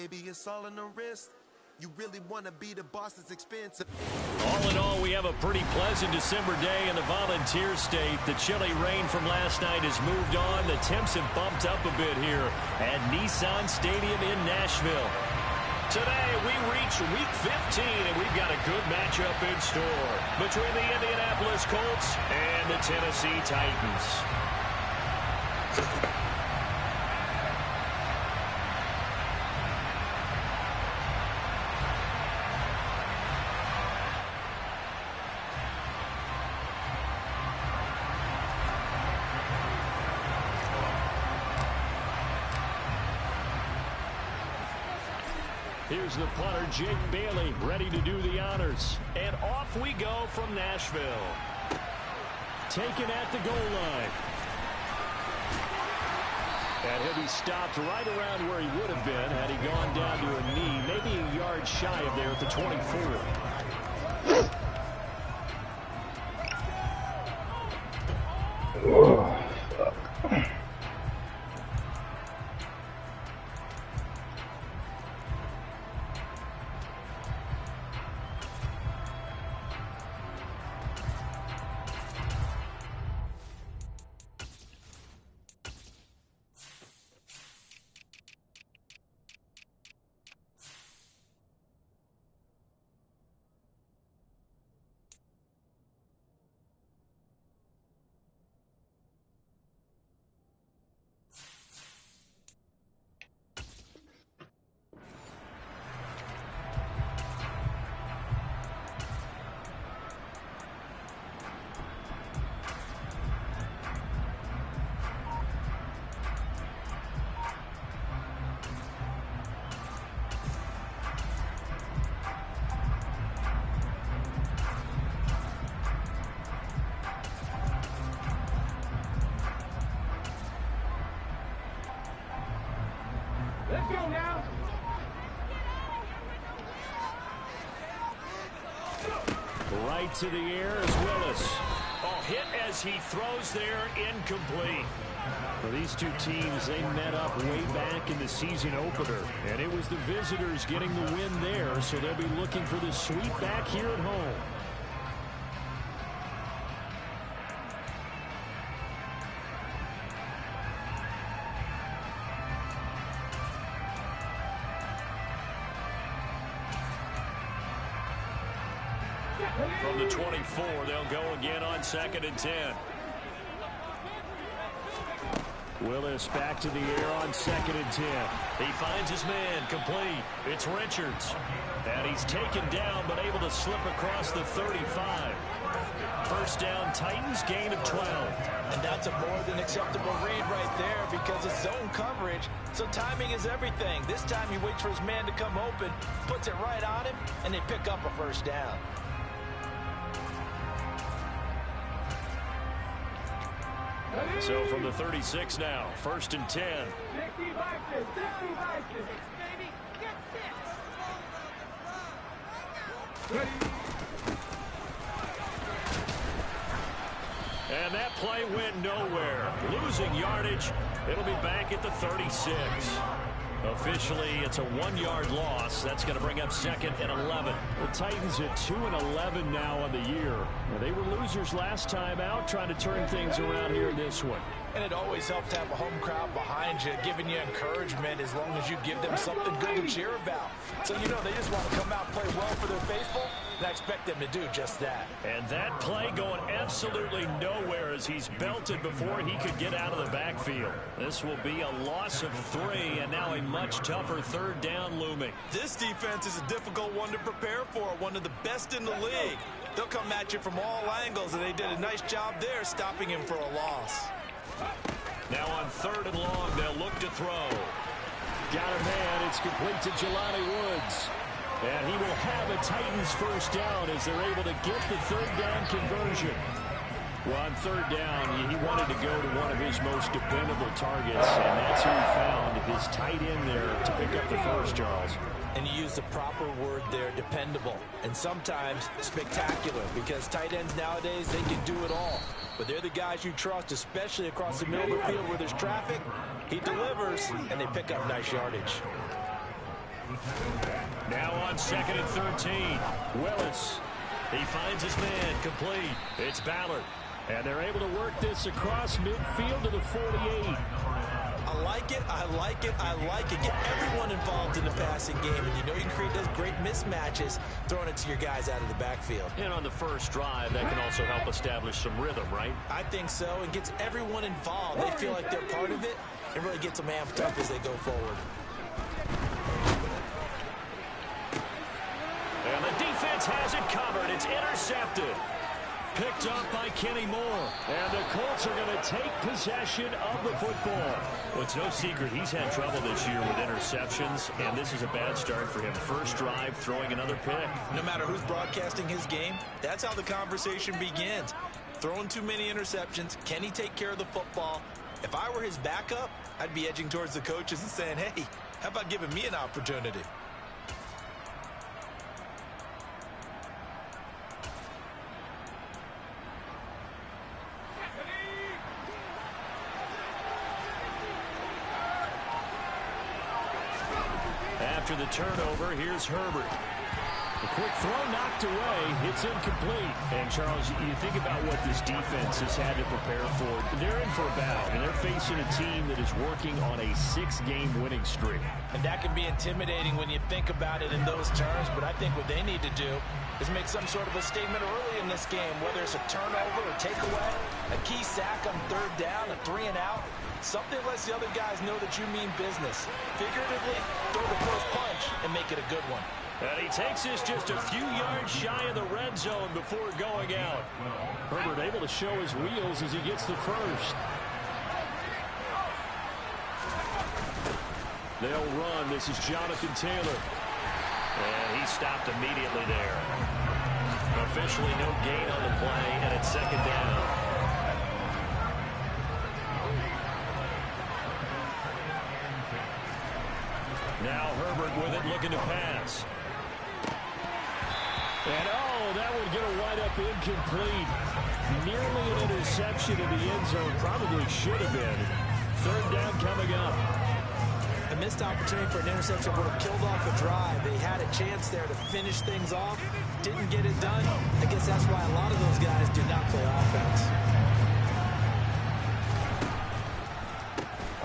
baby, it's all in the wrist. You really want to be the boss, it's expensive. All in all, we have a pretty pleasant December day in the Volunteer State. The chilly rain from last night has moved on. The temps have bumped up a bit here at Nissan Stadium in Nashville. Today, we reach Week 15, and we've got a good matchup in store between the Indianapolis Colts and the Tennessee Titans. Here's the punter, Jake Bailey, ready to do the honors. And off we go from Nashville. Taken at the goal line. And he'll be stopped right around where he would have been had he gone down to a knee, maybe a yard shy of there at the 24. Let's go now. Right to the air is Willis. Oh, hit as he throws there, incomplete. For these two teams, they met up way back in the season opener, and it was the visitors getting the win there, so they'll be looking for the sweep back here at home. From the 24, they'll go again on 2nd and 10. Willis back to the air on 2nd and 10. He finds his man, complete. It's Richards. And he's taken down, but able to slip across the 35. First down, Titans, gain of 12. And that's a more than acceptable read right there because it's zone coverage, so timing is everything. This time he waits for his man to come open, puts it right on him, and they pick up a first down. So from the 36 now, 1st and 10. 60 boxes, 60 boxes. Baby, get this. Ready. And that play went nowhere. Losing yardage. It'll be back at the 36. Officially, it's a 1-yard loss. That's going to bring up 2nd and 11. The Titans at 2-11 now on the year. They were losers last time out, trying to turn things around here in this one. And it always helps to have a home crowd behind you, giving you encouragement as long as you give them something good to cheer about. So, you know, they just want to come out and play well for their faithful, and I expect them to do just that. And that play going absolutely nowhere as he's belted before he could get out of the backfield. This will be a loss of 3, and now a much tougher 3rd down looming. This defense is a difficult one to prepare for, one of the best in the league. They'll come at you from all angles, and they did a nice job there stopping him for a loss. Now on 3rd and long, they'll look to throw. Got a man. It's complete to Jelani Woods. And he will have a Titans first down as they're able to get the 3rd down conversion. Well, on 3rd down, he wanted to go to one of his most dependable targets, and that's who he found, his tight end there to pick up the first, Charles. And you use the proper word there, dependable, and sometimes spectacular, because tight ends nowadays, they can do it all. But they're the guys you trust, especially across the middle of the field where there's traffic. He delivers, and they pick up nice yardage. Now on 2nd and 13. Willis. He finds his man complete. It's Ballard. And they're able to work this across midfield to the 48. I like it, I like it, I like it. Get everyone involved in the passing game, and you know you can create those great mismatches throwing it to your guys out of the backfield. And on the first drive, that can also help establish some rhythm, right? I think so, and gets everyone involved. They feel like they're part of it, and really gets them amped up as they go forward. And the defense has it covered. It's intercepted. Picked up by Kenny Moore. And the Colts are going to take possession of the football. Well, it's no secret he's had trouble this year with interceptions, and this is a bad start for him. First drive, throwing another pick. No matter who's broadcasting his game, that's how the conversation begins. Throwing too many interceptions. Can he take care of the football? If I were his backup, I'd be edging towards the coaches and saying, hey, how about giving me an opportunity? After the turnover, here's Herbert. A quick throw knocked away. It's incomplete. And, Charles, you think about what this defense has had to prepare for. They're in for a battle, and they're facing a team that is working on a 6-game winning streak. And that can be intimidating when you think about it in those terms, but I think what they need to do is make some sort of a statement early in this game, whether it's a turnover or takeaway, a key sack on 3rd down, a 3-and-out. Something lets the other guys know that you mean business. Figuratively, throw the first punch and make it a good one. And he takes this just a few yards shy of the red zone before going out. Herbert able to show his wheels as he gets the first. They'll run. This is Jonathan Taylor. And he stopped immediately there. Officially no gain on the play, and it's 2nd down. Now Herbert with it, looking to pass. And, oh, that would get a wind up incomplete. Nearly an interception in the end zone. Probably should have been. 3rd down coming up. A missed opportunity for an interception would have killed off a drive. They had a chance there to finish things off. Didn't get it done. I guess that's why a lot of those guys do not play offense.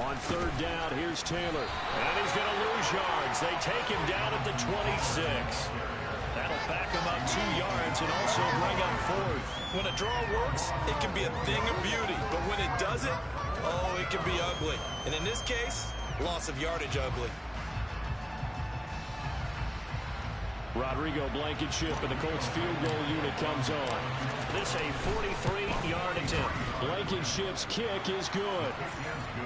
On 3rd down, here's Taylor. And he's going to lose yards. They take him down at the 26. That'll back him up 2 yards and also bring up 4th. When a draw works, it can be a thing of beauty. But when it doesn't, oh, it can be ugly. And in this case, loss of yardage ugly. Rodrigo Blankenship and the Colts field goal unit comes on. This a 43-yard attempt. Blankenship's kick is good.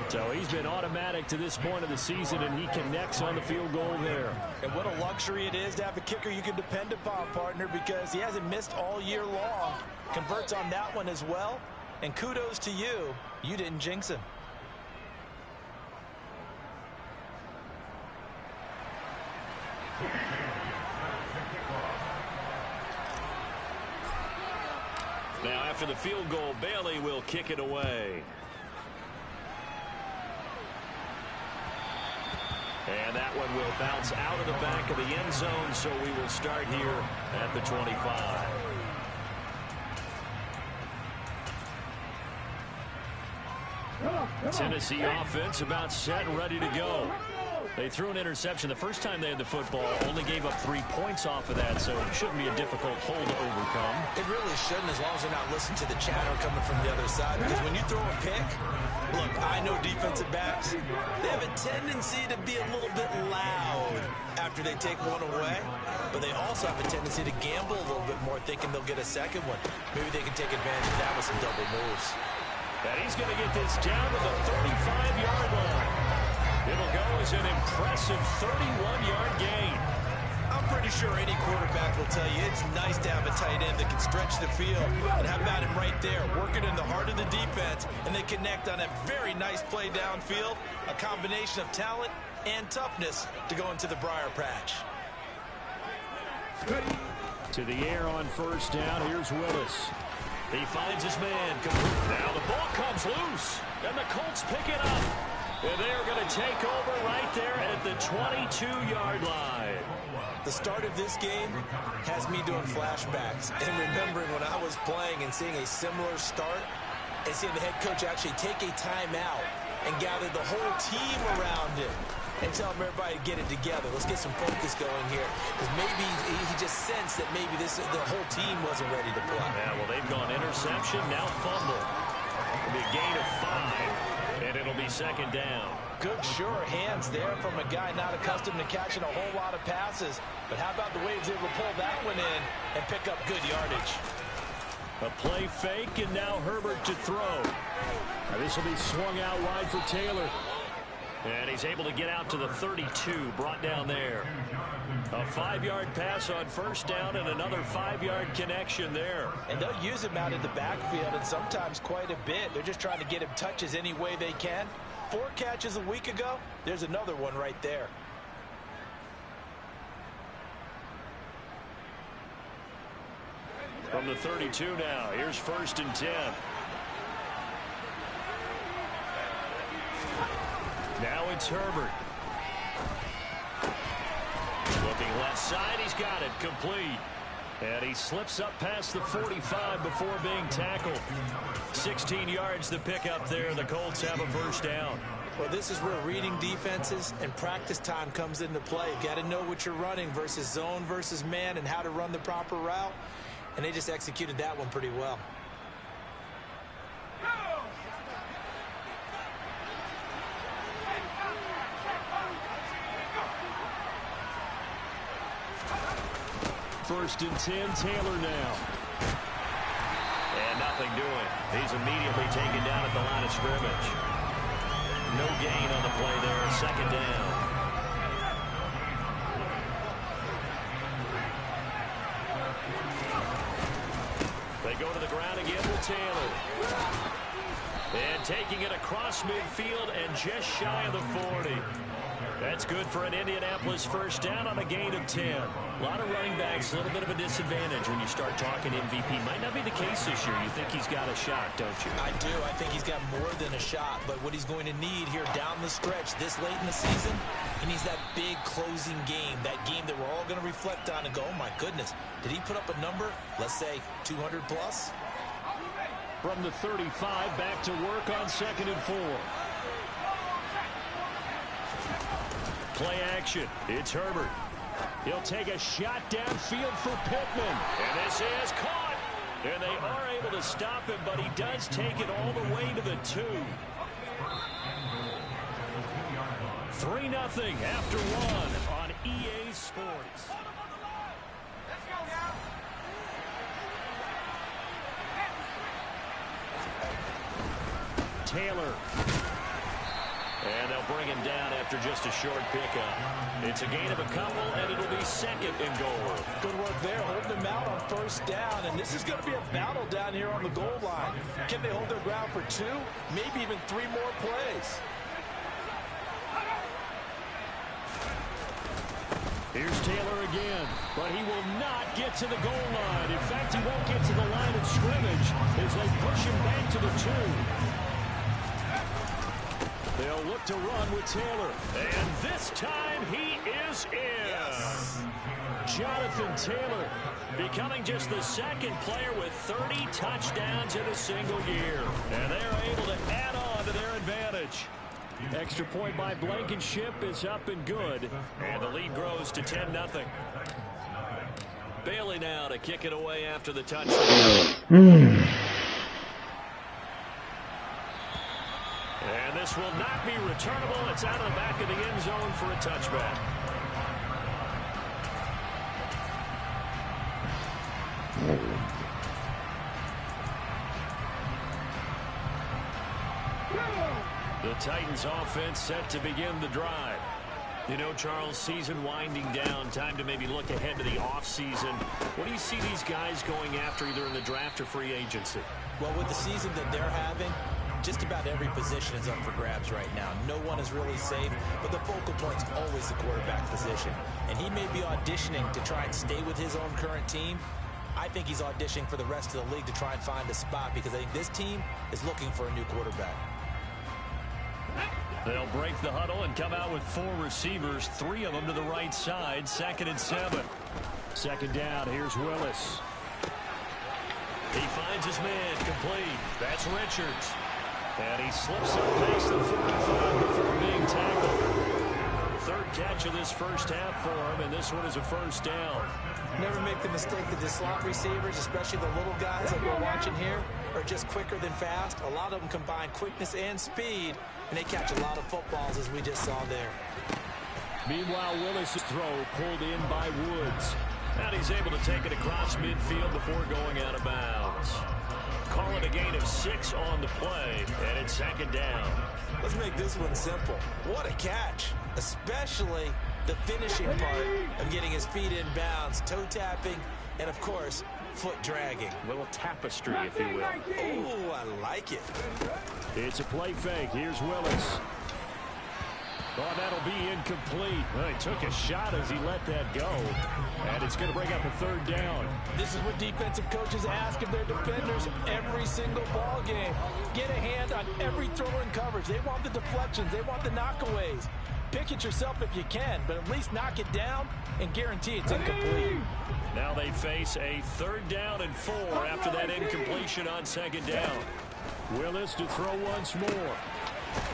So he's been automatic to this point of the season, and he connects on the field goal there. And what a luxury it is to have a kicker you can depend upon, partner, because he hasn't missed all year long. Converts on that one as well. And kudos to you. You didn't jinx him. Now, after the field goal, Bailey will kick it away. And that one will bounce out of the back of the end zone, so we will start here at the 25. Tennessee offense about set and ready to go. They threw an interception the first time they had the football, only gave up 3 points off of that, so it shouldn't be a difficult hole to overcome. It really shouldn't, as long as they're not listening to the chatter coming from the other side, because when you throw a pick, look, I know defensive backs, they have a tendency to be a little bit loud after they take one away, but they also have a tendency to gamble a little bit more, thinking they'll get a second one. Maybe they can take advantage of that with some double moves. And he's going to get this down to the 35-yard line. It'll go as an impressive 31-yard gain. I'm pretty sure any quarterback will tell you it's nice to have a tight end that can stretch the field. And how about him right there, working in the heart of the defense, and they connect on a very nice play downfield, a combination of talent and toughness to go into the briar patch. To the air on first down, here's Willis. He finds his man. Now the ball comes loose, and the Colts pick it up. And they are going to take over right there at the 22-yard line. The start of this game has me doing flashbacks and remembering when I was playing and seeing a similar start and seeing the head coach actually take a timeout and gather the whole team around him and tell everybody to get it together. Let's get some focus going here, because maybe he just sensed that maybe the whole team wasn't ready to play. Yeah, well, they've gone interception, now fumble. It'll be a gain of 5, and it'll be second down. Good, sure hands there from a guy not accustomed to catching a whole lot of passes. But how about the way he was able to pull that one in and pick up good yardage? A play fake, and now Herbert to throw. This will be swung out wide for Taylor. And he's able to get out to the 32, brought down there. A 5-yard pass on first down and another 5-yard connection there. And they'll use him out in the backfield, and sometimes quite a bit. They're just trying to get him touches any way they can. 4 catches a week ago, there's another one right there. From the 32 now, here's 1st and 10. Now it's Herbert. Looking left side, he's got it, complete. And he slips up past the 45 before being tackled. 16 yards to pick up there. The Colts have a first down. Well, this is where reading defenses and practice time comes into play. You got to know what you're running versus zone versus man and how to run the proper route. And they just executed that one pretty well. First and 10, Taylor now. And nothing doing. He's immediately taken down at the line of scrimmage. No gain on the play there. Second down. They go to the ground again with Taylor. And taking it across midfield and just shy of the 40. That's good for an Indianapolis first down on a gain of 10. A lot of running backs, a little bit of a disadvantage when you start talking MVP. Might not be the case this year. You think he's got a shot, don't you? I do. I think he's got more than a shot. But what he's going to need here down the stretch this late in the season, he needs that big closing game. That game that we're all going to reflect on and go, oh, my goodness, did he put up a number, let's say 200 plus? From the 35, back to work on 2nd and 4. Play action. It's Herbert. He'll take a shot downfield for Pittman. And this is caught. And they are able to stop him, but he does take it all the way to the 2. 3-0 after 1 on EA Sports. Let's go now. Taylor. And they'll bring him down after just a short pickup. It's a gain of a couple, and it'll be 2nd and goal. Good work there, holding him out on first down. And this is going to be a battle down here on the goal line. Can they hold their ground for 2, maybe even 3 more plays? Here's Taylor again, but he will not get to the goal line. In fact, he won't get to the line of scrimmage as they push him back to the 2. They'll look to run with Taylor. And this time he is in. Yes. Jonathan Taylor becoming just the 2nd player with 30 touchdowns in a single year. And they're able to add on to their advantage. Extra point by Blankenship is up and good. And the lead grows to 10-0. Bailey now to kick it away after the touchdown. And this will not be returnable. It's out of the back of the end zone for a touchback. The Titans offense set to begin the drive. You know, Charles, season winding down, time to maybe look ahead to the offseason. What do you see these guys going after either in the draft or free agency? Well, with the season that they're having, just about every position is up for grabs right now. No one is really safe, but the focal point's always the quarterback position. And he may be auditioning to try and stay with his own current team. I think he's auditioning for the rest of the league to try and find a spot because I think this team is looking for a new quarterback. They'll break the huddle and come out with 4 receivers, 3 of them to the right side. 2nd and 7. 2nd down. Here's Willis. He finds his man complete. That's Richards. And he slips up past the 45 before being tackled. 3rd catch of this first half for him, and this one is a 1st down. Never make the mistake that the slot receivers, especially the little guys that we're watching here, are just quicker than fast. A lot of them combine quickness and speed, and they catch a lot of footballs, as we just saw there. Meanwhile, Willis' throw pulled in by Woods. And he's able to take it across midfield before going out of bounds. Call it a gain of 6 on the play, and it's 2nd down. Let's make this one simple. What a catch, especially the finishing part of getting his feet in bounds, toe tapping, and of course, foot dragging. A little tapestry, if you will. Oh, I like it. It's a play fake. Here's Willis. Oh, that'll be incomplete. Well, he took a shot as he let that go. And it's going to bring up a 3rd down. This is what defensive coaches ask of their defenders every single ball game. Get a hand on every throw in coverage. They want the deflections. They want the knockaways. Pick it yourself if you can, but at least knock it down and guarantee it's incomplete. Now they face a 3rd down and 4 after that incompletion on 2nd down. Willis to throw once more.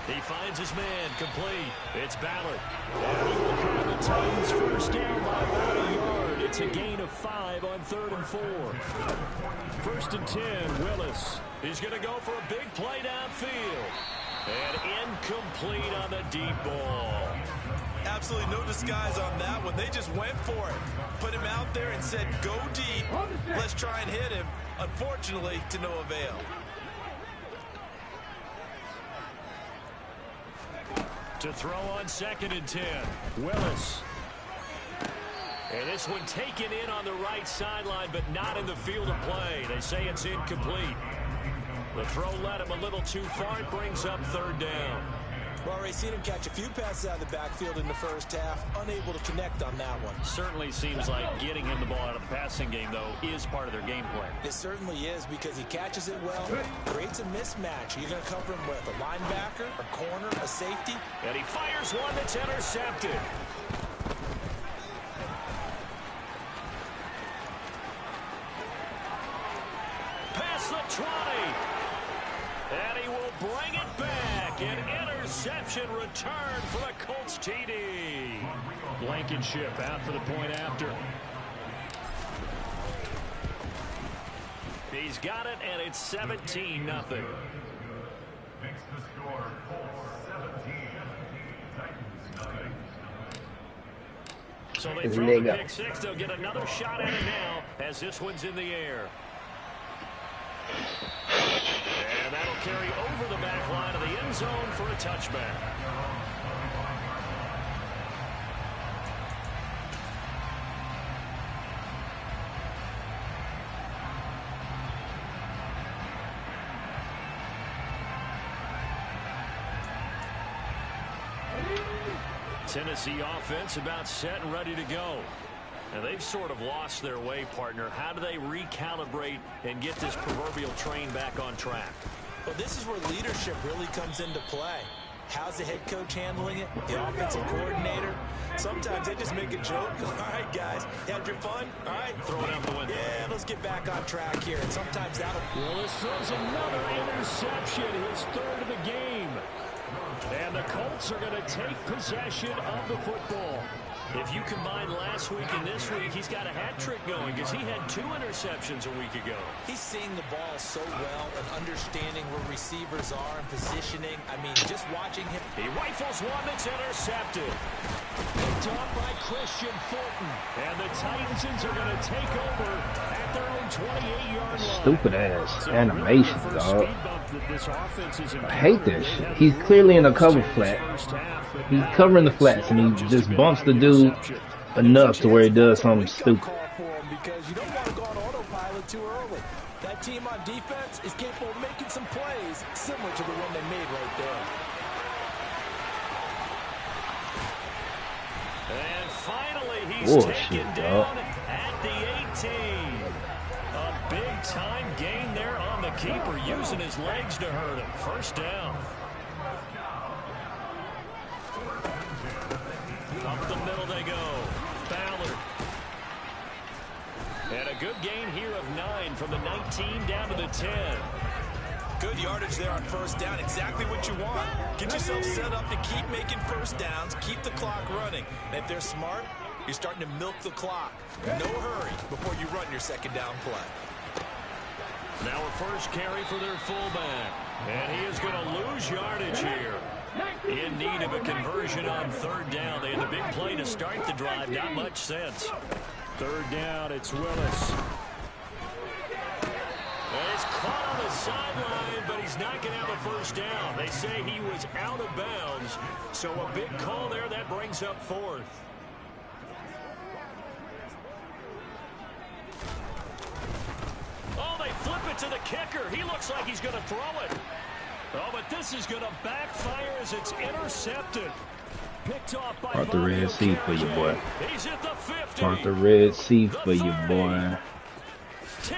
He finds his man complete. It's Ballard. And he will carry the Titans 1st down by about a yard. It's a gain of 5 on 3rd and 4. 1st and 10, Willis. He's going to go for a big play downfield. And incomplete on the deep ball. Absolutely no disguise on that one. They just went for it. Put him out there and said, go deep. Let's try and hit him. Unfortunately, to no avail. To throw on 2nd and 10, Willis. And this one taken in on the right sideline, but not in the field of play. They say it's incomplete. The throw led him a little too far. It brings up 3rd down. We've already seen him catch a few passes out of the backfield in the first half, unable to connect on that one. Certainly seems like getting him the ball out of the passing game, though, is part of their game plan. It certainly is, because he catches it well, creates a mismatch. You're going to cover him with a linebacker, a corner, a safety. And he fires one that's intercepted. Past the 20. And he will bring it back. An interception return for the Colts TD. Blankenship out for the point after. He's got it, and it's 17-0. Makes the score Colts 17, Titans 9. So they throw the pick 6. They'll get another shot at it now as this one's in the air. And that'll carry over the back line of the end zone for a touchback. Tennessee offense about set and ready to go. And they've sort of lost their way, partner. How do they recalibrate and get this proverbial train back on track? Well, this is where leadership really comes into play. How's the head coach handling it? The offensive coordinator? Sometimes they just make a joke. All right, guys, you had your fun? All right. Throw it out the window. Yeah, let's get back on track here. And sometimes that'll... Willis throws another interception, his 3rd of the game. And the Colts are going to take possession of the football. If you combine last week and this week, he's got a hat trick going because he had 2 interceptions a week ago. He's seeing the ball so well and understanding where receivers are and positioning. I mean, just watching him. He rifles one that's intercepted. Picked off by Christian Fulton. And the Titans are going to take over at their own 28-yard line. Stupid ass animation, dog. This offense is I hate this shit. He's clearly in a cover flat. He's covering the flats, and he just bumps the dude enough to where he does something stupid. Because you don't want to go on autopilot too early. That team on defense is capable of making some plays similar to the one they made right there. And finally, he's taken down at the 18. A big-time gain there on the keeper, using his legs to hurt him. 1st down. Up the middle they go. Ballard. And a good gain here of 9 from the 19 down to the 10. Good yardage there on first down. Exactly what you want. Get yourself set up to keep making first downs, keep the clock running. And if they're smart, you're starting to milk the clock. No hurry before you run your second down play. Now a first carry for their fullback. And he is going to lose yardage here. In need of a conversion on third down. They had the big play to start the drive. Not much sense. Third down, it's Willis. And it's caught on the sideline, but he's not going to have a first down. They say he was out of bounds. So a big call there. That brings up fourth. Oh, they flip it to the kicker. He looks like he's going to throw it. Oh, but this is going to backfire as it's intercepted. Picked off by Mark the Red Sea for you, boy. He's at the 50. Mark the Red Sea for you, boy. 10.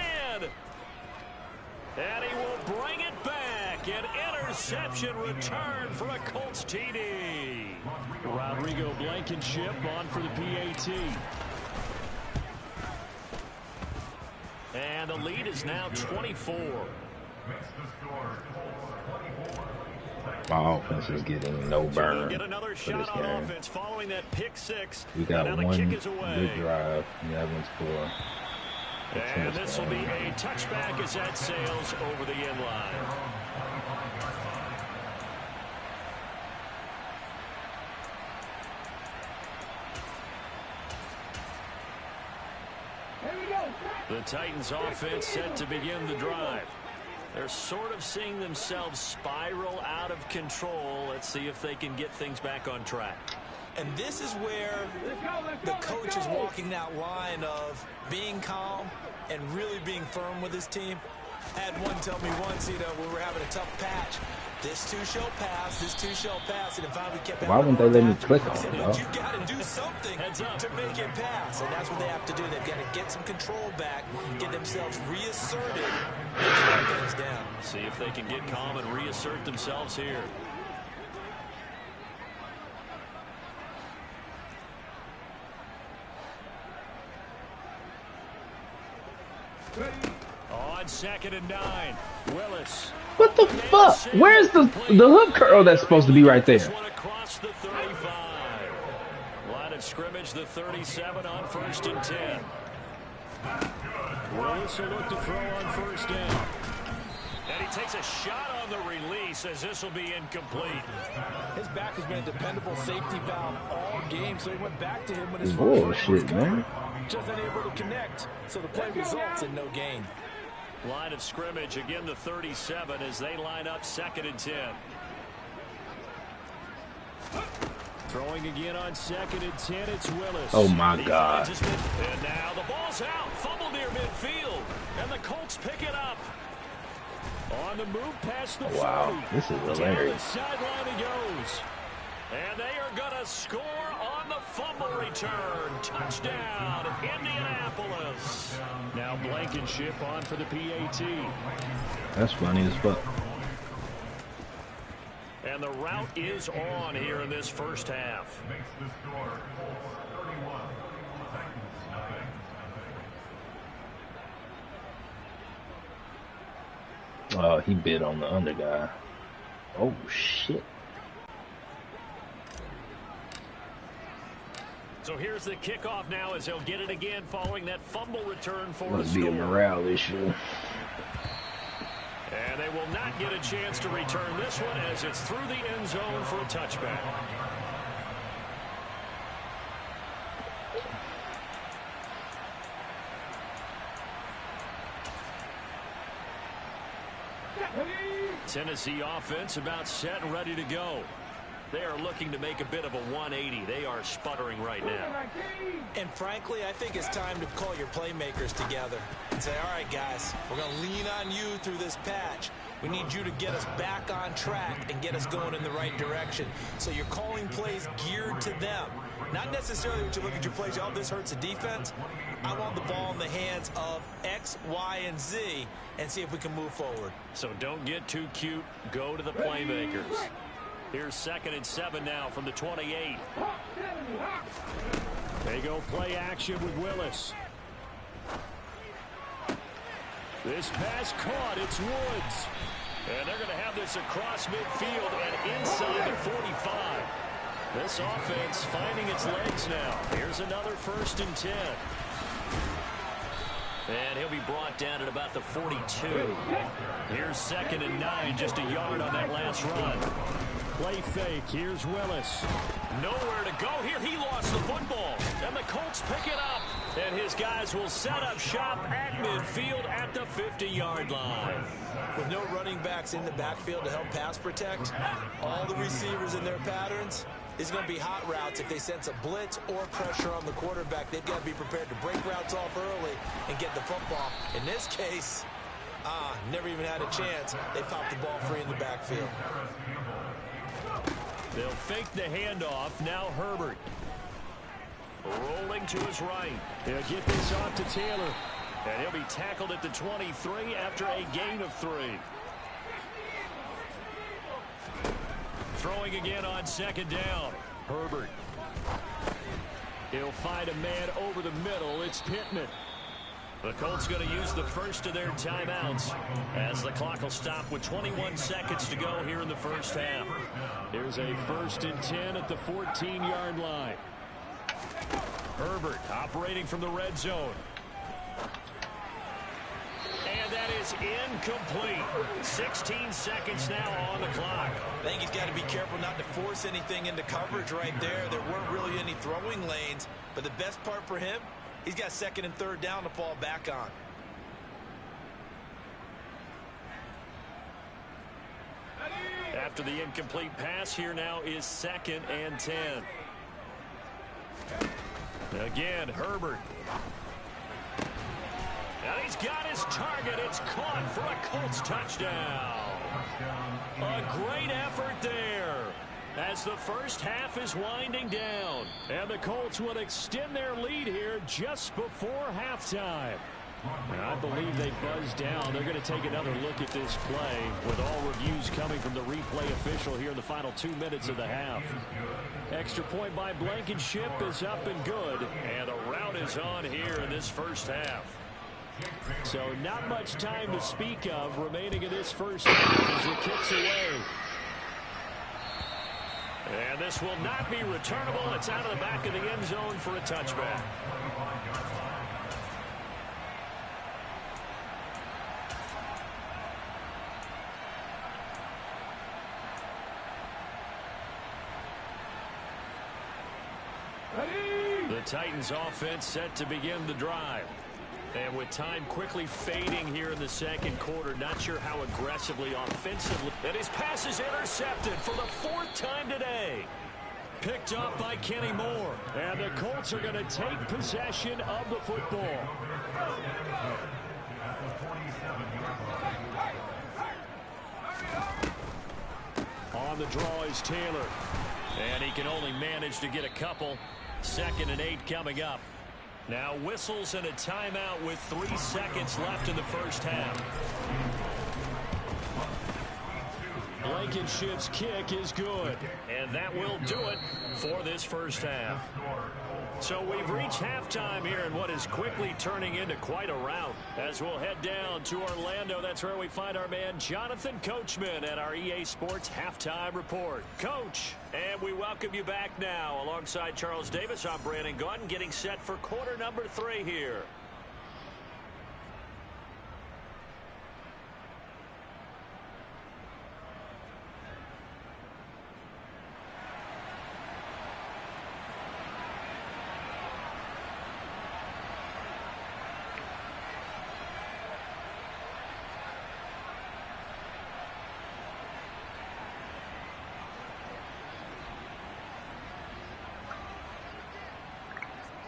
And he will bring it back. An interception return from a Colts TD. Rodrigo Blankenship on for the PAT. And the lead is now 24. My offense is getting no burn Get another for shot this on game. offense following that pick six. We got now the one kick is good away. drive. Evans for And this will be a touchback as that sails over the end line. The Titans offense set to begin the drive. They're sort of seeing themselves spiral out of control. Let's see if they can get things back on track. And this is where the coach is walking that line of being calm and really being firm with his team. I had one tell me once, you know, we were having a tough patch. This too shall pass, this too shall pass. And finally kept Why wouldn't they let me click on it, though? You've got to do something to make it pass. And that's what they have to do. They've got to get some control back, get themselves reasserted, and slow things down. See if they can get calm and reassert themselves here. On 2nd and 9, Willis. What the fuck? Where's the hook curl that's supposed to be right there? Across the 35. Line of scrimmage, the 37 on 1st and 10. Willis will look to throw on first down. And he takes a shot on the release as this will be incomplete. His back has been a dependable safety valve all game, so he went back to him when his bullshit, man. Just unable to connect, so the play results in no gain. Line of scrimmage, again the 37 as they line up 2nd and 10. Throwing again on 2nd and 10, it's Willis. Oh my God. And now the ball's out, fumble near midfield, and the Colts pick it up. On the move past the 40. Wow, this is hilarious. Down the sideline he goes. And they are going to score on the fumble return. Touchdown, Indianapolis. Now Blankenship on for the PAT. That's funny as fuck. And the route is on here in this first half. Makes the score 31. Titans nothing. Oh, he bit on the under guy. Oh, shit. So here's the kickoff now as they'll get it again following that fumble return for Must the be a score. morale issue. And they will not get a chance to return this one as it's through the end zone for a touchback. Tennessee offense about set and ready to go. They are looking to make a bit of a 180. They are sputtering right now. And frankly, I think it's time to call your playmakers together and say, all right, guys, we're going to lean on you through this patch. We need you to get us back on track and get us going in the right direction. So you're calling plays geared to them. Not necessarily when you look at your plays, oh, this hurts the defense. I want the ball in the hands of X, Y, and Z and see if we can move forward. So don't get too cute. Go to the playmakers. Here's 2nd and 7 now from the 28. They go play action with Willis. This pass caught. It's Woods. And they're going to have this across midfield and inside the 45. This offense finding its legs now. Here's another 1st and 10. And he'll be brought down at about the 42. Here's 2nd and 9, just a yard on that last run. Play fake. Here's Willis. Nowhere to go here. He lost the football. And the Colts pick it up. And his guys will set up shop at midfield at the 50-yard line. With no running backs in the backfield to help pass protect, all the receivers in their patterns, it's going to be hot routes. If they sense a blitz or pressure on the quarterback, they've got to be prepared to break routes off early and get the football. In this case, never even had a chance. They popped the ball free in the backfield. They'll fake the handoff. Now Herbert. Rolling to his right. They'll get this off to Taylor. And he'll be tackled at the 23 after a gain of 3. Throwing again on 2nd down. Herbert. He'll find a man over the middle. It's Pittman. The Colts going to use the first of their timeouts as the clock will stop with 21 seconds to go here in the first half. Here's a 1st and 10 at the 14-yard line. Herbert operating from the red zone. And that is incomplete. 16 seconds now on the clock. I think he's got to be careful not to force anything into coverage right there. There weren't really any throwing lanes. But the best part for him, he's got 2nd and 3rd down to fall back on. After the incomplete pass, here now is 2nd and 10. Again, Herbert. And he's got his target. It's caught for a Colts touchdown. A great effort there as the first half is winding down. And the Colts will extend their lead here just before halftime. And I believe they buzzed down. They're going to take another look at this play with all reviews coming from the replay official here in the final 2 minutes of the half. Extra point by Blankenship is up and good. And the route is on here in this first half. So not much time to speak of remaining in this first half as it kicks away. And this will not be returnable. It's out of the back of the end zone for a touchback. The Titans offense set to begin the drive. And with time quickly fading here in the second quarter, not sure how aggressively offensively. And his pass is intercepted for the 4th time today. Picked up by Kenny Moore. And the Colts are going to take possession of the football. On the draw is Taylor. And he can only manage to get a couple. 2nd and 8 coming up. Now whistles and a timeout with 3 seconds left in the first half. Blankenship's kick is good. And that will do it for this first half. So we've reached halftime here in what is quickly turning into quite a rout. As we'll head down to Orlando, that's where we find our man Jonathan Coachman at our EA Sports Halftime Report. Coach, and we welcome you back now. Alongside Charles Davis, I'm Brandon Gunn, getting set for quarter number 3 here.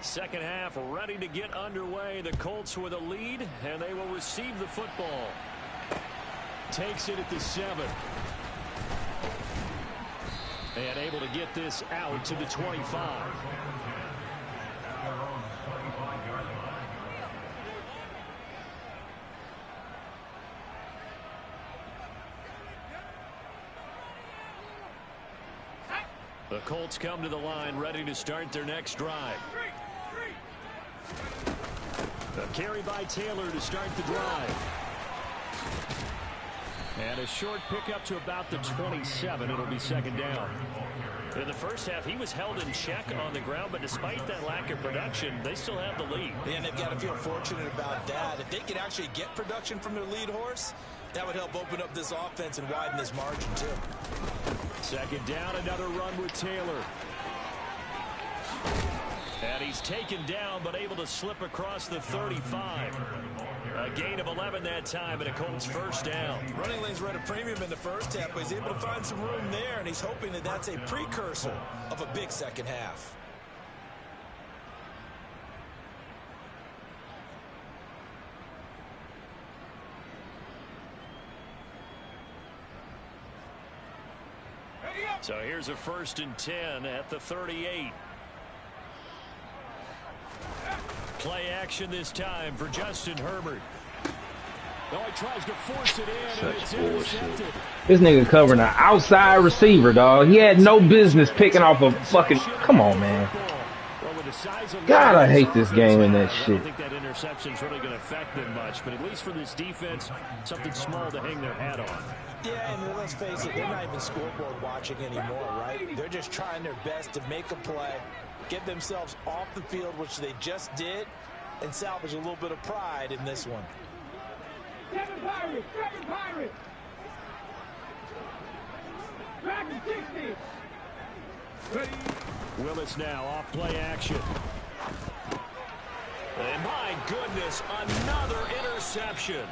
Second half ready to get underway. The Colts with a lead, and they will receive the football. Takes it at the 7. And able to get this out to the 25. The Colts come to the line ready to start their next drive. A carry by Taylor to start the drive. And a short pickup to about the 27. It'll be second down. In the first half, he was held in check on the ground, but despite that lack of production, they still have the lead. And they've got to feel fortunate about that. If they could actually get production from their lead horse, that would help open up this offense and widen this margin, too. Second down, another run with Taylor. And he's taken down, but able to slip across the 35. A gain of 11 that time, and a Colts first down. Running lanes were at a premium in the first half, but he's able to find some room there, and he's hoping that that's a precursor of a big second half. So here's a 1st and 10 at the 38. Play action this time for Justin Herbert. Oh, he tries to force it in, and it's intercepted. This nigga covering an outside receiver, dog. He had no business picking off a fucking... Come on, man. God, I hate this game and that shit. I don't think that interception's really going to affect them much, but at least for this defense, something small to hang their hat on. Yeah, and let's face it, they're not even scoreboard watching anymore, right? They're just trying their best to make a play, get themselves off the field, which they just did, and salvage a little bit of pride in this one. Seven Pirates! Seven Pirates! Dragon 60! Ready. Willis now off play action. And my goodness, another interception.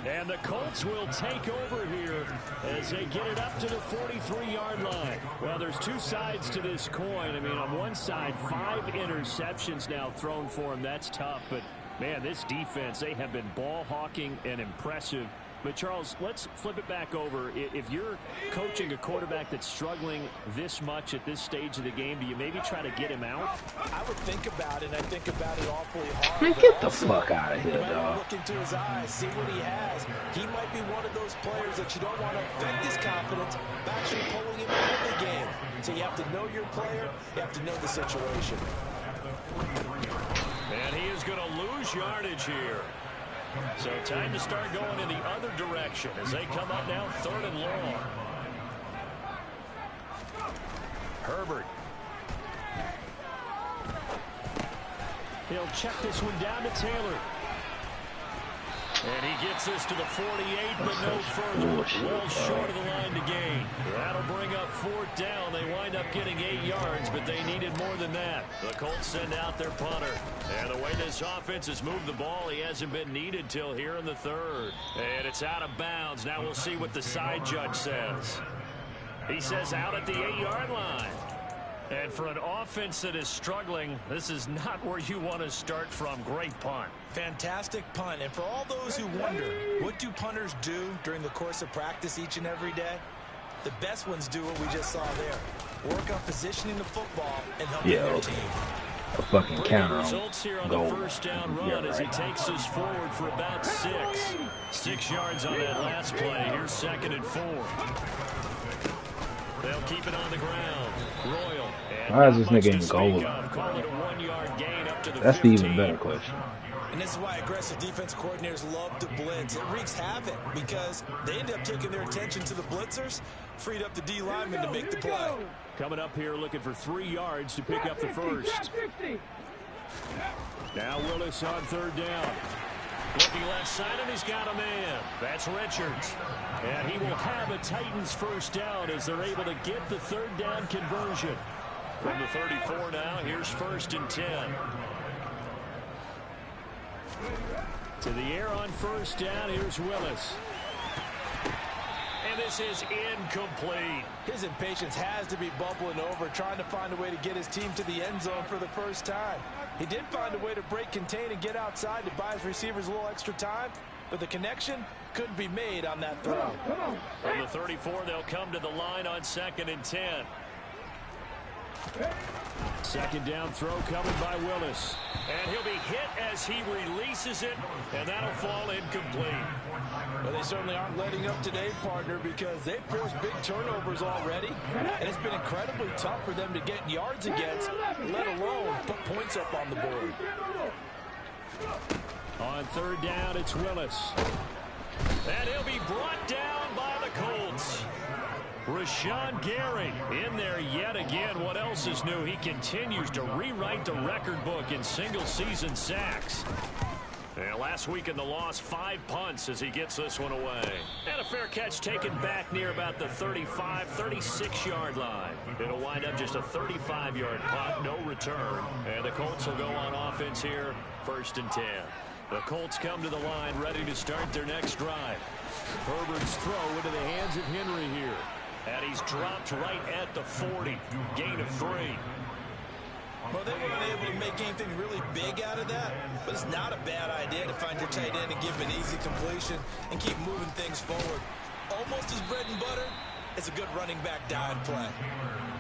And the Colts will take over here as they get it up to the 43-yard line. Well, there's two sides to this coin. I mean, on one side, 5 interceptions now thrown for him. That's tough. But, man, this defense, they have been ball hawking and impressive. But, Charles, let's flip it back over. If you're coaching a quarterback that's struggling this much at this stage of the game, do you maybe try to get him out? I would think about it, and I think about it awfully hard. Man, get the fuck out of here, dog. Look into his eyes, see what he has. He might be one of those players that you don't want to affect his confidence by actually pulling him out of the game. So you have to know your player, you have to know the situation. And he is going to lose yardage here. So time to start going in the other direction as they come up now 3rd and long. Herbert. He'll check this one down to Taylor. And he gets this to the 48, but no further. Well short of the line to gain. That'll bring up 4th down. They wind up getting 8 yards, but they needed more than that. The Colts send out their punter. And the way this offense has moved the ball, he hasn't been needed till here in the 3rd. And it's out of bounds. Now we'll see what the side judge says. He says out at the 8-yard line. And for an offense that is struggling, this is not where you want to start from. Great punt. Fantastic punt. And for all those who wonder, what do punters do during the course of practice each and every day? The best ones do what we just saw there. Work on positioning the football and helping their team. A fucking counter on results here on goal. The 1st down run as he takes us forward for about 6. 6 yards on that last play. Here's 2nd and 4. They'll keep it on the ground. Royal. Why is this nigga in goal? That's the even better question. And this is why aggressive defense coordinators love to blitz. It wreaks havoc because they end up taking their attention to the blitzers, freed up the D lineman to make the play. Coming up here looking for 3 yards to pick up the first. Now Willis on 3rd down. Looking left side, and he's got a man. That's Richards. And he will have a Titans first down as they're able to get the 3rd down conversion. From the 34 now, here's 1st and 10. To the air on 1st down, here's Willis. And this is incomplete. His impatience has to be bubbling over, trying to find a way to get his team to the end zone for the first time. He did find a way to break contain and get outside to buy his receivers a little extra time, but the connection couldn't be made on that throw. From the 34, they'll come to the line on 2nd and 10. Second down throw coming by Willis. And he'll be hit as he releases it, and that'll fall incomplete. Well, they certainly aren't letting up today, partner, because they've forced big turnovers already, and it's been incredibly tough for them to get yards against, let alone put points up on the board. On third down, it's Willis. And he'll be brought down by the Colts. Rashawn Gary in there yet again. What else is new? He continues to rewrite the record book in single-season sacks. And last week in the loss, 5 punts as he gets this one away. And a fair catch taken back near about the 35, 36-yard line. It'll wind up just a 35-yard punt, no return. And the Colts will go on offense here, 1st and 10. The Colts come to the line ready to start their next drive. Herbert's throw into the hands of Henry here. And he's dropped right at the 40. Gain of 3. Well, they weren't able to make anything really big out of that, but it's not a bad idea to find your tight end and give him an easy completion and keep moving things forward. Almost his bread and butter. It's a good running back dive play.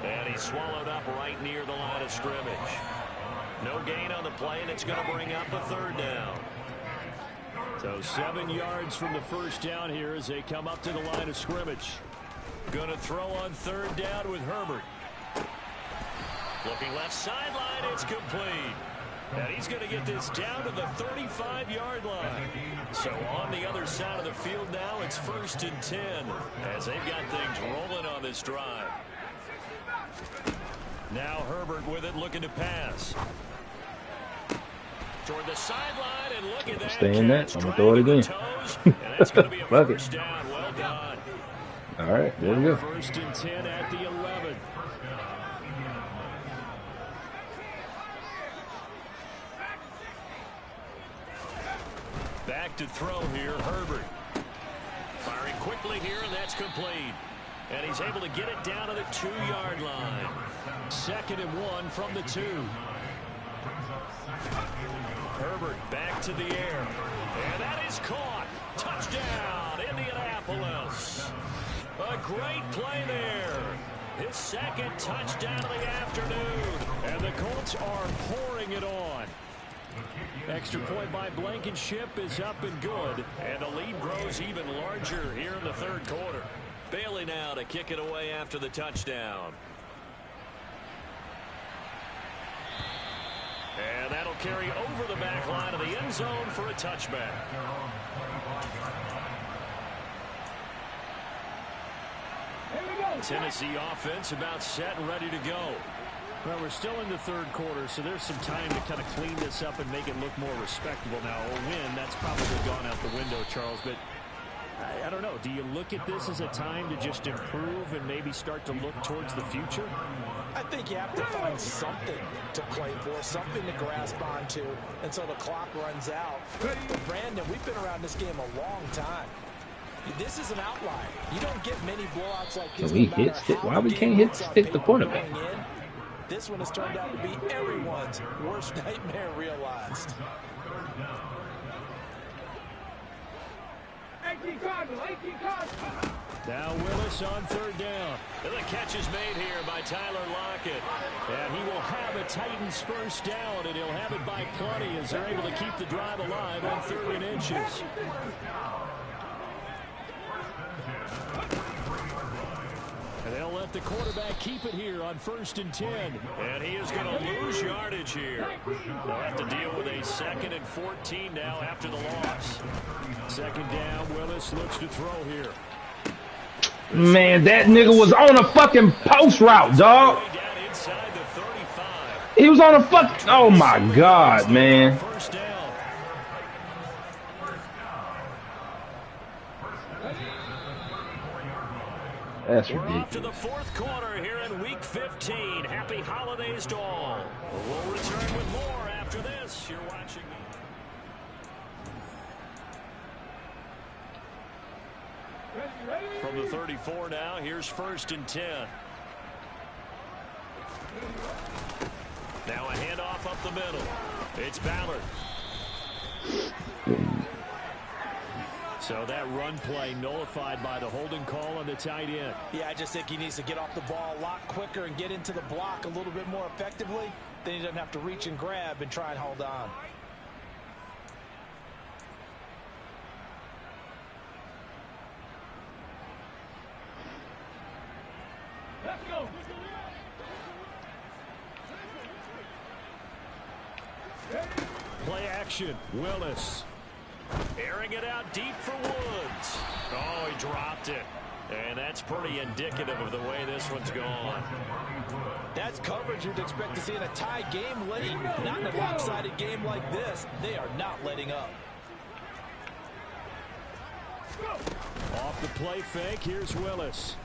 And he's swallowed up right near the line of scrimmage. No gain on the play, and it's going to bring up a 3rd down. So 7 yards from the 1st down here as they come up to the line of scrimmage. Going to throw on 3rd down with Herbert. Looking left sideline, it's complete. And he's going to get this down to the 35-yard line. So on the other side of the field now, it's 1st and 10 as they've got things rolling on this drive. Now Herbert with it, looking to pass. Toward the sideline, and look at that. Stay in that. I'm going to throw it again. And that's going to be a Fuck first it. down. Well done. All right, there we go. 1st and 10 at the 11. Back to throw here, Herbert. Firing quickly here, and that's complete. And he's able to get it down to the 2-yard line. 2nd and 1 from the 2. Herbert back to the air. And that is caught. Touchdown, Indianapolis. A great play there. His 2nd touchdown of the afternoon. And the Colts are pouring it on. Extra point by Blankenship is up and good. And the lead grows even larger here in the 3rd quarter. Bailey now to kick it away after the touchdown. And that'll carry over the back line of the end zone for a touchback. Tennessee offense about set and ready to go. Well, we're still in the 3rd quarter, so there's some time to kind of clean this up and make it look more respectable. Now, a win, that's probably gone out the window, Charles, but I don't know. Do you look at this as a time to just improve and maybe start to look towards the future? I think you have to find something to play for, something to grasp onto until the clock runs out. But Brandon, we've been around this game a long time. This is an outlier. You don't get many blowouts like this. So we hit stick. Why we can't hit stick the quarterback? This one has turned out to be everyone's worst nightmare realized. 18 Cardinals, 18 Cardinals. Now Willis on 3rd down. And the catch is made here by Tyler Lockett. And he will have a Titans 1st down, and he'll have it by plenty as they're able to keep the drive alive on 3rd and inches. And they'll let the quarterback keep it here on 1st and 10. And he is going to lose yardage here. They'll have to deal with a 2nd and 14 now after the loss. 2nd down, Willis looks to throw here. Man, that nigga was on a fucking post route, dog. He was on a fucking... Oh, my God, man. First down. That's We're off to ridiculous. the 4th quarter here in Week 15. Happy holidays to all. We'll return with more after this. You're watching. From the 34 now, here's 1st and 10. Now a handoff up the middle. It's Ballard. So that run play nullified by the holding call on the tight end. Yeah, I just think he needs to get off the ball a lot quicker and get into the block a little bit more effectively. Then he doesn't have to reach and grab and try and hold on. Let's go. Play action. Willis. Airing it out deep for Woods. Oh, he dropped it. And that's pretty indicative of the way this one's gone. That's coverage you'd expect to see in a tie game late. Not in a lopsided game like this. They are not letting up. Off the play fake, here's Willis.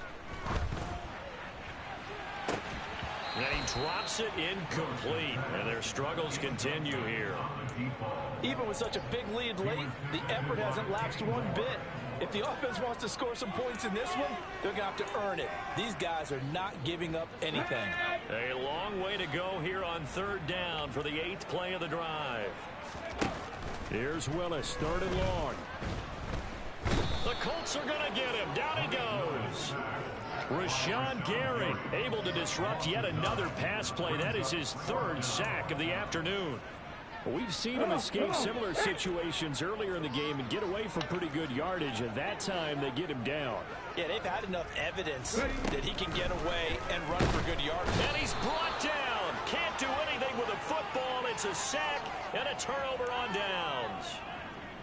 And he drops it incomplete. And their struggles continue here. Even with such a big lead late, the effort hasn't lapsed one bit. If the offense wants to score some points in this one, they're going to have to earn it. These guys are not giving up anything. A long way to go here on third down for the 8th play of the drive. Here's Willis, 3rd and long. The Colts are going to get him. Down he goes. Rashawn Gary able to disrupt yet another pass play. That is his 3rd sack of the afternoon. We've seen him escape similar situations earlier in the game and get away from pretty good yardage. At that time, they get him down. Yeah, they've had enough evidence that he can get away and run for good yardage. And he's brought down. Can't do anything with a football. It's a sack and a turnover on downs.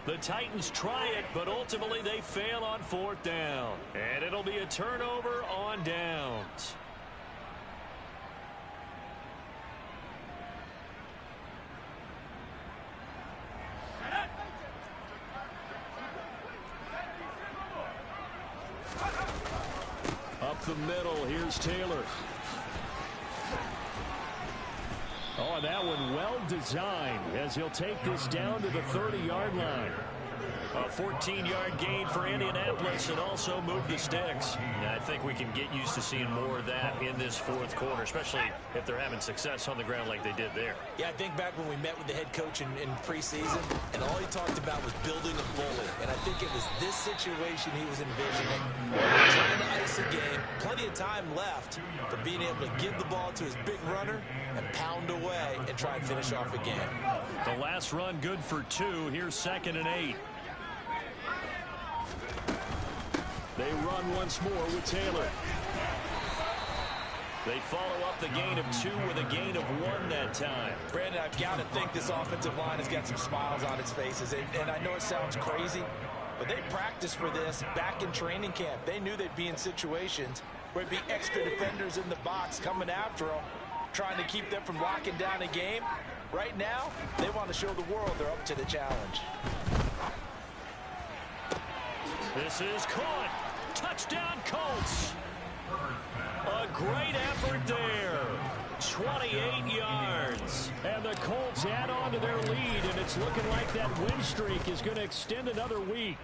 The Titans try it, but ultimately they fail on 4th down. And it'll be a turnover on downs. Up the middle, here's Taylor. Oh, and that one well designed as he'll take this down to the 30-yard line. A 14-yard gain for Indianapolis and also move the sticks. Yeah, I think we can get used to seeing more of that in this 4th quarter, especially if they're having success on the ground like they did there. Yeah, I think back when we met with the head coach in preseason, and all he talked about was building a bully. And I think it was this situation he was envisioning. Trying to ice a game, plenty of time left, but being able to give the ball to his big runner and pound away and try and finish off a game. The last run good for 2. Here's 2nd and 8. They run once more with Taylor. They follow up the gain of 2 with a gain of 1 that time. Brandon, I've got to think this offensive line has got some smiles on its faces. And I know it sounds crazy, but they practiced for this back in training camp. They knew they'd be in situations where it'd be extra defenders in the box coming after them, trying to keep them from locking down a game. Right now, they want to show the world they're up to the challenge. This is caught. Touchdown, Colts. A great effort there. 28 yards. And the Colts add on to their lead, and it's looking like that win streak is going to extend another week.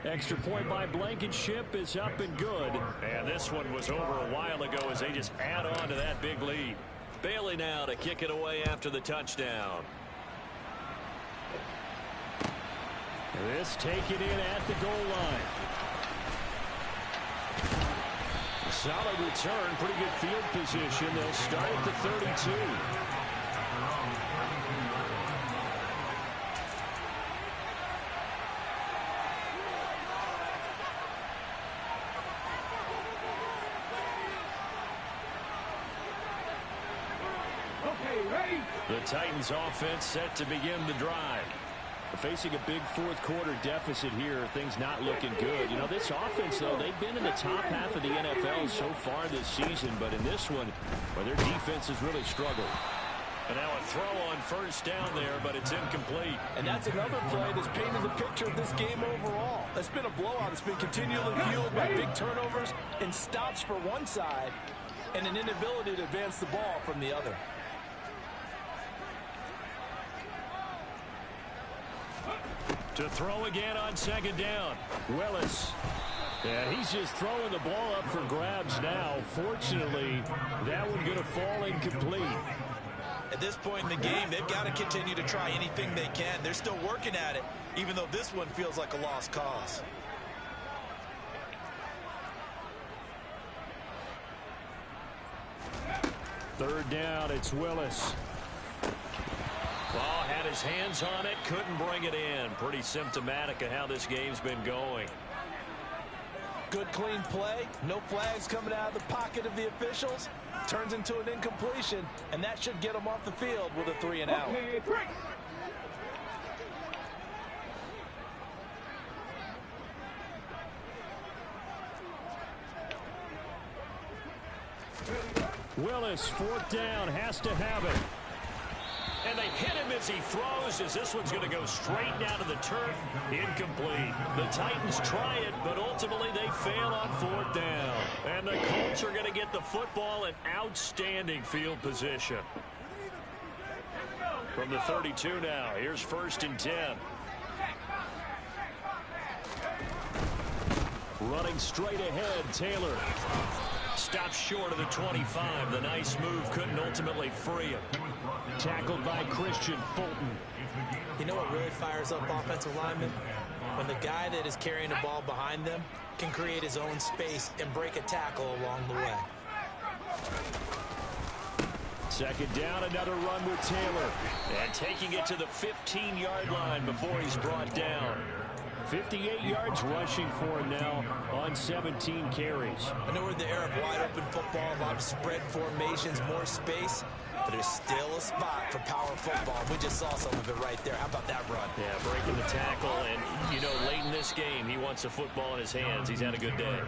Extra point by Blankenship is up and good. And this one was over a while ago as they just add on to that big lead. Bailey now to kick it away after the touchdown. This taken in at the goal line. Solid return, pretty good field position. They'll start at the 32. Okay, ready? The Titans offense set to begin the drive. Facing a big 4th quarter deficit here, things not looking good. You know, this offense, though, they've been in the top half of the NFL so far this season, but in this one, well, their defense has really struggled. And now a throw on 1st down there, but it's incomplete. And that's another play that's painted the picture of this game overall. It's been a blowout. It's been continually fueled by big turnovers and stops for one side and an inability to advance the ball from the other. To throw again on 2nd down. Willis. Yeah, he's just throwing the ball up for grabs now. Fortunately, that one going to fall incomplete. At this point in the game, they've got to continue to try anything they can. They're still working at it, even though this one feels like a lost cause. Third down, it's Willis. Ball had his hands on it, couldn't bring it in. Pretty symptomatic of how this game's been going. Good clean play, no flags coming out of the pocket of the officials. Turns into an incompletion, and that should get them off the field with a 3-and-out. Willis, fourth down, has to have it. And they hit him as he throws, as this one's going to go straight down to the turf. Incomplete. The Titans try it, but ultimately they fail on fourth down. And the Colts are going to get the football in outstanding field position. From the 32 now, here's 1st and 10. Running straight ahead, Taylor. Stops short of the 25. The nice move couldn't ultimately free him. Tackled by Christian Fulton. You know what really fires up offensive linemen? When the guy that is carrying the ball behind them can create his own space and break a tackle along the way. Second down, another run with Taylor. And taking it to the 15-yard line before he's brought down. 58 yards rushing for him now on 17 carries. I know we're in the era of wide-open football, a lot of spread formations, more space, but there's still a spot for power football. We just saw some of it right there. How about that run? Yeah, breaking the tackle, and, you know, late in this game, he wants the football in his hands. He's had a good day.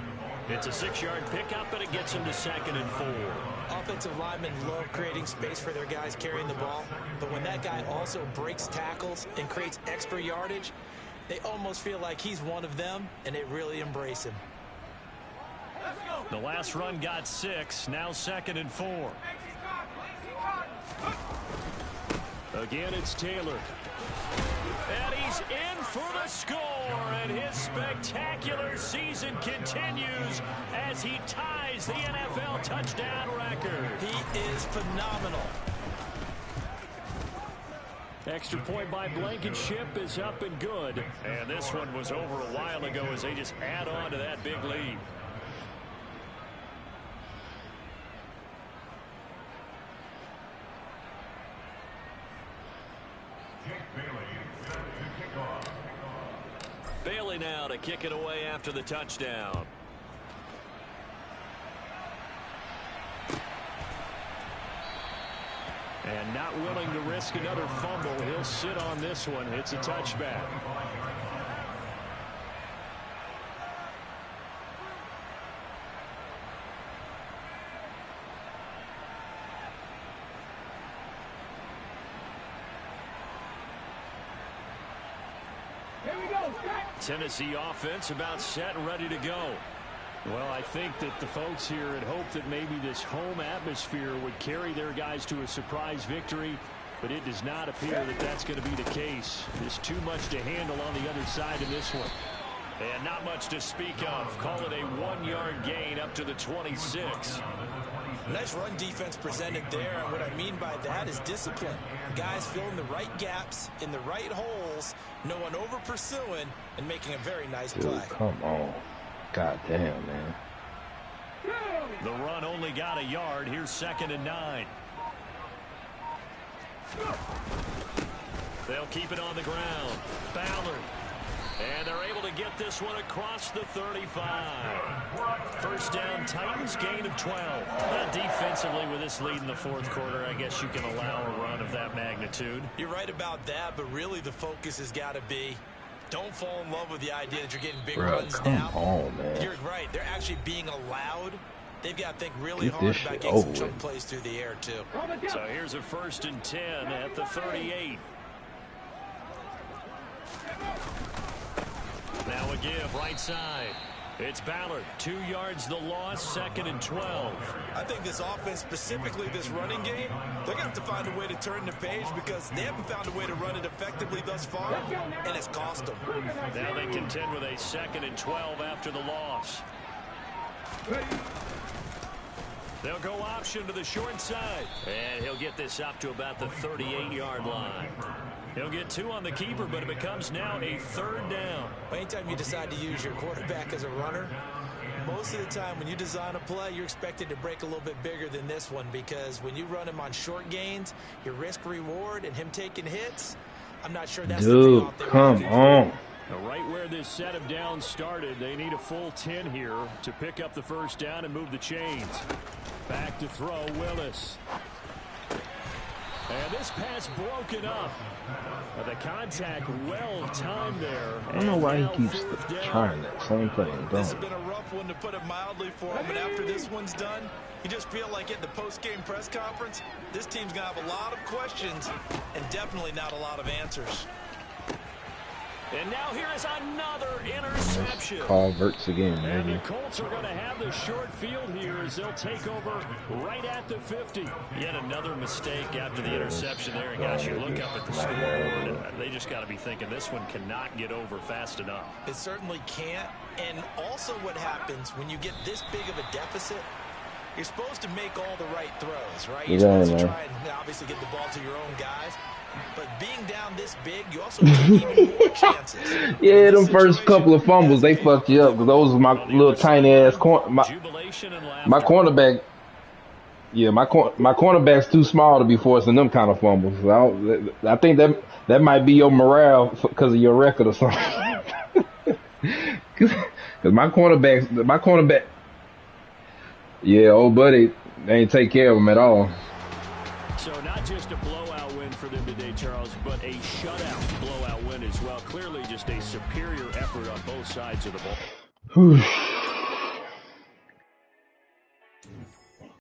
It's a 6-yard pickup, and it gets him to 2nd and 4. Offensive linemen love creating space for their guys carrying the ball, but when that guy also breaks tackles and creates extra yardage, they almost feel like he's one of them, and they really embrace him. The last run got 6, now 2nd and 4. Again, it's Taylor. And he's in for the score, and his spectacular season continues as he ties the NFL touchdown record. He is phenomenal. Extra point by Blankenship is up and good. And this one was over a while ago as they just add on to that big lead. Bailey now to kick it away after the touchdown. And not willing to risk another fumble. He'll sit on this one. It's a touchback. Tennessee offense about set and ready to go. Well, I think that the folks here had hoped that maybe this home atmosphere would carry their guys to a surprise victory, but it does not appear that that's going to be the case. There's too much to handle on the other side of this one. And not much to speak of. Call it a 1-yard gain up to the 26. Nice run defense presented there, and what I mean by that is discipline. Guys filling the right gaps in the right holes, no one over pursuing, and making a very nice play. Come on. God damn, man. The run only got a yard. Here's 2nd and 9. They'll keep it on the ground. Ballard. And they're able to get this one across the 35. First down, Titans, gain of 12. Defensively, with this lead in the 4th quarter, I guess you can allow a run of that magnitude. You're right about that, but really the focus has got to be, don't fall in love with the idea that you're getting big runs now. Come on, man. You're right. They're actually being allowed. They've got to think really hard about getting some chunk plays through the air, too. So here's a 1st and 10 at the 38. Now a give, right side. It's Ballard. 2 yards the loss, 2nd and 12. I think this offense, specifically this running game, they're going to have to find a way to turn the page because they haven't found a way to run it effectively thus far, and it's cost them. Now they contend with a 2nd and 12 after the loss. They'll go option to the short side. And he'll get this up to about the 38-yard line. He'll get 2 on the keeper, but it becomes now a 3rd down. Anytime you decide to use your quarterback as a runner, most of the time when you design a play, you're expected to break a little bit bigger than this one, because when you run him on short gains, your risk-reward and him taking hits, I'm not sure that's dude, come on. Right where this set of downs started, they need a full 10 here to pick up the 1st down and move the chains. Back to throw, Willis. And this pass broken up. The contact well timed there. I don't know why he keeps trying that same thing. This has been a rough one, to put it mildly, for him. And after this one's done, you just feel like at the post-game press conference, this team's going to have a lot of questions and definitely not a lot of answers. And now here is another interception. Call Verts again, and maybe. the Colts are going to have the short field here as they'll take over right at the 50. Yet another mistake after the interception there. And gosh, you look up at the scoreboard, they just got to be thinking this one cannot get over fast enough. It certainly can't. And also what happens when you get this big of a deficit, you're supposed to make all the right throws, right? You're supposed to try and obviously get the ball to your own guys. But being down this big, you also take even more chances. Yeah, them first couple of fumbles, they fucked you up, because those were my little tiny ass my cornerback. Yeah, my cornerback's too small to be forcing them kind of fumbles. So I think that might be your morale because of your record or something. Because my cornerback. Yeah, old buddy, they ain't take care of him at all. So not just a blowout win for them today, Charles, but a shutout blowout win as well. Clearly just a superior effort on both sides of the ball.